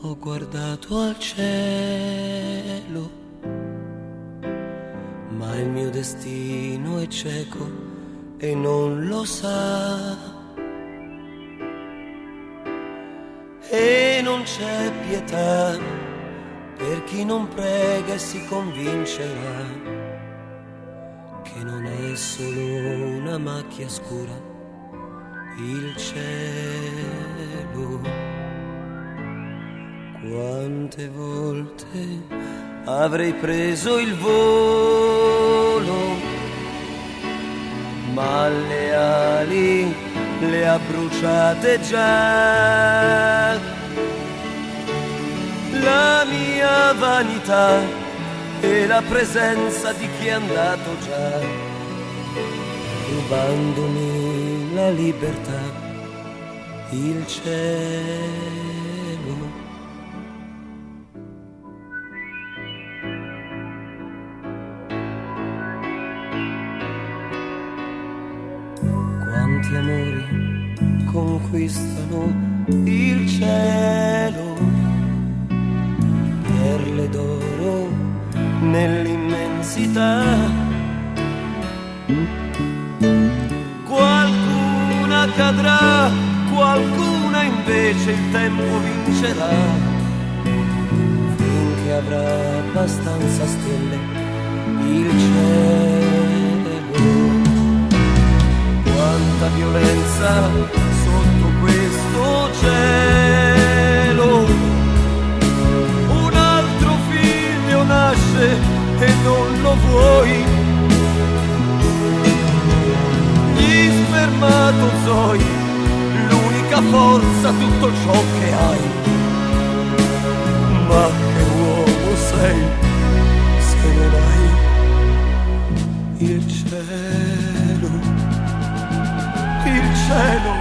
Ho guardato al cielo, ma il mio destino è cieco e non lo sa. E non c'è pietà per chi non prega e si convincerà che non è solo una macchia scura il cielo. Quante volte avrei preso il volo, ma le ali le ha bruciate già. La mia vanità e la presenza di chi è andato già, rubandomi la libertà, il cielo. Quanti amori conquistano il cielo, perle d'oro nell'immensità. Qualcuna cadrà, qualcuna invece il tempo vincerà, finché avrà abbastanza stelle il cielo. Quanta violenza sotto questo cielo, un altro figlio nasce e non lo vuoi, gli spermatozoi, l'unica forza, tutto ciò che hai. Ma che uomo sei se non hai il cielo? Il cielo